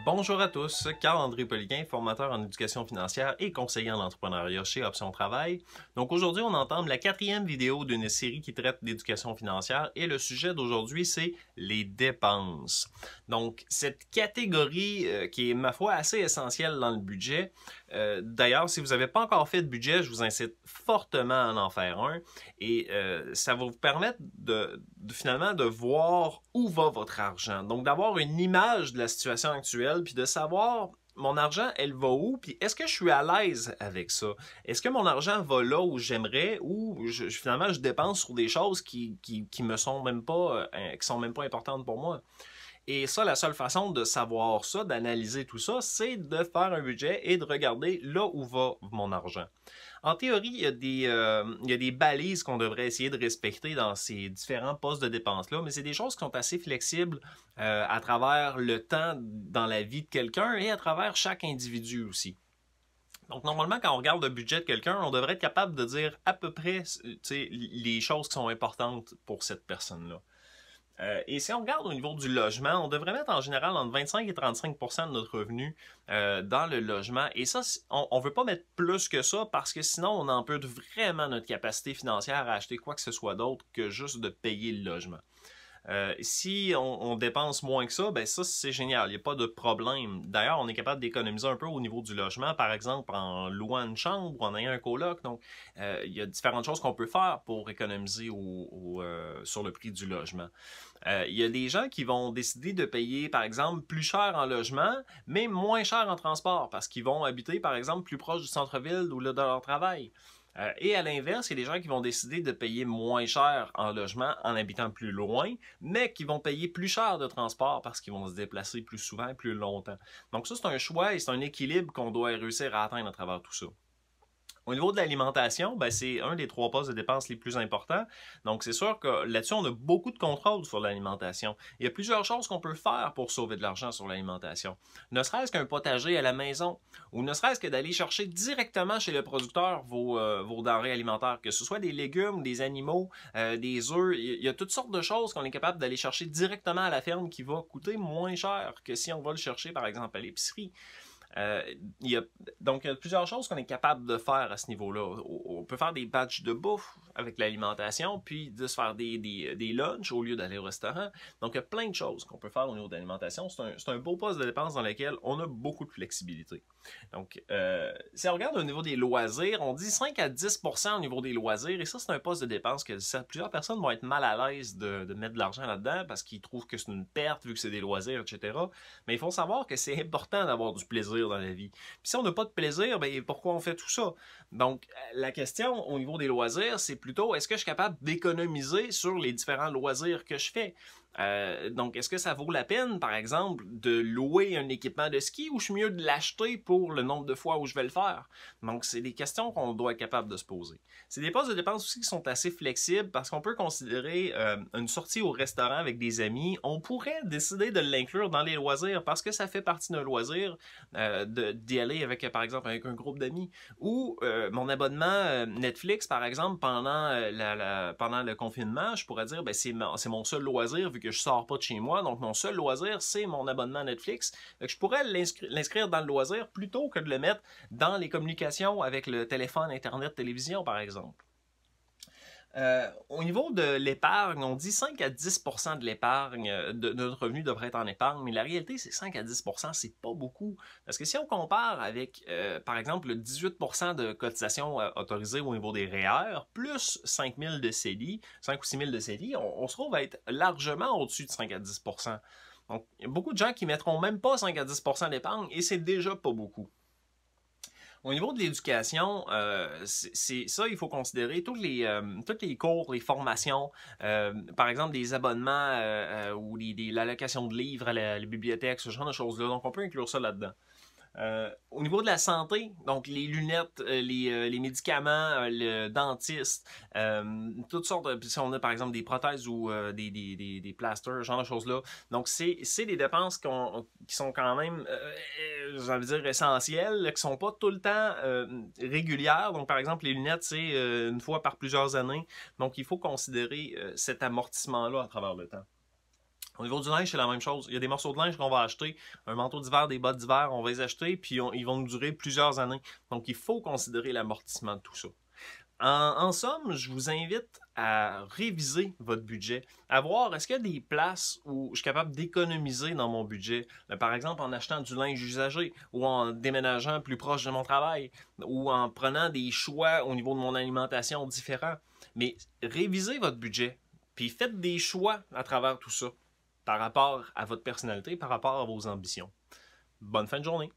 Bonjour à tous, Carl-André Poliquin, formateur en éducation financière et conseiller en entrepreneuriat chez Option Travail. Donc aujourd'hui, on entame la 4e vidéo d'une série qui traite d'éducation financière et le sujet d'aujourd'hui, c'est les dépenses. Donc cette catégorie qui est, ma foi, assez essentielle dans le budget. D'ailleurs, si vous n'avez pas encore fait de budget, je vous incite fortement à en faire un et ça va vous permettre finalement de voir où va votre argent. Donc d'avoir une image de la situation actuelle puis de savoir mon argent, elle va où, puis est-ce que je suis à l'aise avec ça? Est-ce que mon argent va là où j'aimerais ou finalement je dépense sur des choses qui me sont même pas qui sont même pas importantes pour moi? Et ça, la seule façon de savoir ça, d'analyser tout ça, c'est de faire un budget et de regarder là où va mon argent. En théorie, il y a des balises qu'on devrait essayer de respecter dans ces différents postes de dépenses-là, mais c'est des choses qui sont assez flexibles à travers le temps dans la vie de quelqu'un et à travers chaque individu aussi. Donc, normalement, quand on regarde le budget de quelqu'un, on devrait être capable de dire à peu près les choses qui sont importantes pour cette personne-là. Et si on regarde au niveau du logement, on devrait mettre en général entre 25 et 35% de notre revenu dans le logement. Et ça, on ne veut pas mettre plus que ça parce que sinon, on ampulte vraiment notre capacité financière à acheter quoi que ce soit d'autre que juste de payer le logement. Si on dépense moins que ça, ben ça c'est génial, il n'y a pas de problème. D'ailleurs, on est capable d'économiser un peu au niveau du logement, par exemple en louant une chambre ou en ayant un coloc. Donc, il y a différentes choses qu'on peut faire pour économiser sur le prix du logement. Il y a des gens qui vont décider de payer, par exemple, plus cher en logement, mais moins cher en transport, parce qu'ils vont habiter, par exemple, plus proche du centre-ville ou de leur travail. Et à l'inverse, il y a des gens qui vont décider de payer moins cher en logement en habitant plus loin, mais qui vont payer plus cher de transport parce qu'ils vont se déplacer plus souvent et plus longtemps. Donc ça, c'est un choix et c'est un équilibre qu'on doit réussir à atteindre à travers tout ça. Au niveau de l'alimentation, ben c'est un des 3 postes de dépenses les plus importants. Donc, c'est sûr que là-dessus, on a beaucoup de contrôle sur l'alimentation. Il y a plusieurs choses qu'on peut faire pour sauver de l'argent sur l'alimentation. Ne serait-ce qu'un potager à la maison, ou ne serait-ce que d'aller chercher directement chez le producteur vos denrées alimentaires, que ce soit des légumes, des animaux, des œufs. Il y a toutes sortes de choses qu'on est capable d'aller chercher directement à la ferme qui va coûter moins cher que si on va le chercher, par exemple, à l'épicerie. Donc, il y a plusieurs choses qu'on est capable de faire à ce niveau-là. On peut faire des batchs de bouffe avec l'alimentation, puis de se faire des lunchs au lieu d'aller au restaurant. Donc, il y a plein de choses qu'on peut faire au niveau de l'alimentation. C'est un beau poste de dépense dans lequel on a beaucoup de flexibilité. Donc, si on regarde au niveau des loisirs, on dit 5 à 10% au niveau des loisirs, et ça, c'est un poste de dépense que plusieurs personnes vont être mal à l'aise de mettre de l'argent là-dedans parce qu'ils trouvent que c'est une perte vu que c'est des loisirs, etc. Mais il faut savoir que c'est important d'avoir du plaisir dans la vie. Puis si on n'a pas de plaisir, ben pourquoi on fait tout ça? Donc, la question au niveau des loisirs, c'est plutôt est-ce que je suis capable d'économiser sur les différents loisirs que je fais? Donc, est-ce que ça vaut la peine, par exemple, de louer un équipement de ski ou je suis mieux de l'acheter pour le nombre de fois où je vais le faire? Donc, c'est des questions qu'on doit être capable de se poser. C'est des postes de dépenses aussi qui sont assez flexibles parce qu'on peut considérer une sortie au restaurant avec des amis. On pourrait décider de l'inclure dans les loisirs parce que ça fait partie d'un loisir d'y aller avec, par exemple, avec un groupe d'amis. Ou mon abonnement Netflix, par exemple, pendant le confinement, je pourrais dire, ben, c'est mon seul loisir vu que je sors pas de chez moi. Donc, mon seul loisir, c'est mon abonnement Netflix. Je pourrais l'inscrire dans le loisir plutôt que de le mettre dans les communications avec le téléphone, Internet, télévision, par exemple. Au niveau de l'épargne, on dit 5 à 10% de l'épargne, de notre revenu devrait être en épargne, mais la réalité, c'est 5 à 10%, c'est pas beaucoup. Parce que si on compare avec, par exemple, le 18% de cotisation autorisée au niveau des REER, plus 5 000 de CELI, 5 ou 6 000 de CELI, on se trouve à être largement au-dessus de 5 à 10%. Donc, il y a beaucoup de gens qui mettront même pas 5 à 10% d'épargne, et c'est déjà pas beaucoup. Au niveau de l'éducation, c'est ça, il faut considérer tous les cours, les formations, par exemple des abonnements ou l'allocation de livres à la bibliothèque, ce genre de choses-là. Donc, on peut inclure ça là-dedans. Au niveau de la santé, donc les lunettes, les médicaments, le dentiste, toutes sortes de... Si on a par exemple des prothèses ou des plasters, ce genre de choses-là. Donc c'est des dépenses qui sont quand même, j'ai envie de dire, essentielles, qui sont pas tout le temps régulières. Donc par exemple les lunettes, c'est une fois par plusieurs années. Donc il faut considérer cet amortissement-là à travers le temps. Au niveau du linge, c'est la même chose. Il y a des morceaux de linge qu'on va acheter, un manteau d'hiver, des bottes d'hiver, on va les acheter, puis ils vont nous durer plusieurs années. Donc, il faut considérer l'amortissement de tout ça. En somme, je vous invite à réviser votre budget, à voir est-ce qu'il y a des places où je suis capable d'économiser dans mon budget. Par exemple, en achetant du linge usagé ou en déménageant plus proche de mon travail ou en prenant des choix au niveau de mon alimentation différents. Mais révisez votre budget, puis faites des choix à travers tout ça par rapport à votre personnalité, par rapport à vos ambitions. Bonne fin de journée!